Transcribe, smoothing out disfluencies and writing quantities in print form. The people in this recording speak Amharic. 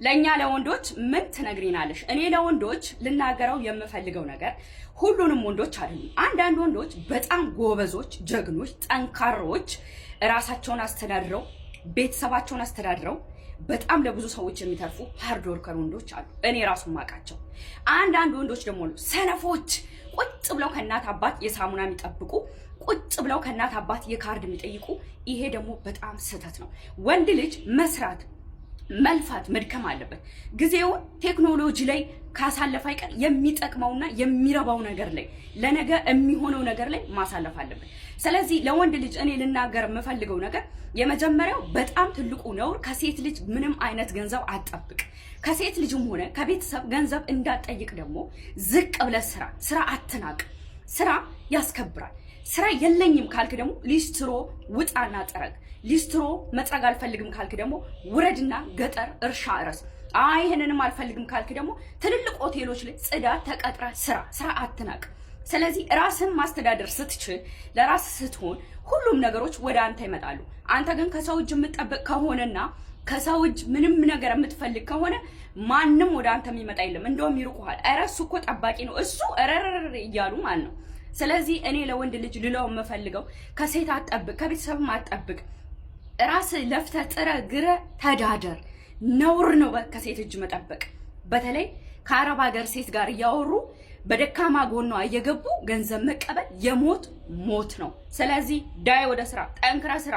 ለኛ ለወንዶች ምን ትነግሪናለሽ? እኔ ለወንዶች ልናገረው የምፈልገው ነገር ሁሉንም ወንዶች አይደሉም። አንዳንድ ወንዶች በጣም ጎበዞች፣ ጀግኖች፣ ጠንካሮች ራሳቸውን አስተዳድረው ቤተሰባቸውን አስተዳድረው በጣም ለብዙ ሰዎች የሚተርፉ ሃርድ ወርከር ወንዶች አሉ። እኔ ራሱ ማቃቸው። አንዳንድ ወንዶች ደግሞ ሰነፎች ቁጭ ብለው ከእናት አባት የሳሙና የሚጠብቁ ቁጭ ብለው ከእናት አባት የካርድ የሚጠይቁ። ይሄ ደግሞ በጣም ስህተት ነው። ወንድ ልጅ መስራት መልፋት መድከም አለበት። ጊዜውን ቴክኖሎጂ ላይ ካሳለፈ አይቀር የሚጠቅመውና የሚረባው ነገር ላይ ለነገ የሚሆነው ነገር ላይ ማሳለፍ አለበት። ስለዚህ ለወንድ ልጅ እኔ ልናገር የምፈልገው ነገር የመጀመሪያው በጣም ትልቁ ነውር ከሴት ልጅ ምንም አይነት ገንዘብ አትጠብቅ። ከሴት ልጅም ሆነ ከቤተሰብ ገንዘብ እንዳትጠይቅ። ደግሞ ዝቅ ብለህ ስራ አትናቅ። ስራ ያስከብራል። ስራ የለኝም ካልክ ደግሞ ሊስትሮ ውጣና ጥረግ። ሊስትሮ መጥረግ አልፈልግም ካልክ ደግሞ ውረድና ገጠር እርሻ እረስ። ይሄንንም አልፈልግም ካልክ ደግሞ ትልልቅ ሆቴሎች ላይ ጽዳት ተቀጥራ ስራ አትናቅ። ስለዚህ ራስን ማስተዳደር ስትችል ለራስ ስትሆን ሁሉም ነገሮች ወደ አንተ ይመጣሉ። አንተ ግን ከሰው እጅ የምትጠብቅ ከሆነና ከሰው እጅ ምንም ነገር የምትፈልግ ከሆነ ማንም ወደ አንተ የሚመጣ የለም። እንደውም ይርቁሃል። ኧረ እሱ እኮ ጠባቂ ነው እሱ ረረረ እያሉ ማለት ነው። ስለዚህ እኔ ለወንድ ልጅ ልለው የምፈልገው ከሴት አትጠብቅ፣ ከቤተሰብም አትጠብቅ። ራስ ለፍተህ ጥረህ ግረህ ተዳደር። ነውር ነው ከሴት እጅ መጠበቅ። በተለይ ከአረብ ሀገር ሴት ጋር እያወሩ በደካማ ጎኗ እየገቡ ገንዘብ መቀበል የሞት ሞት ነው። ስለዚህ ዳይ ወደ ስራ፣ ጠንክረህ ስራ።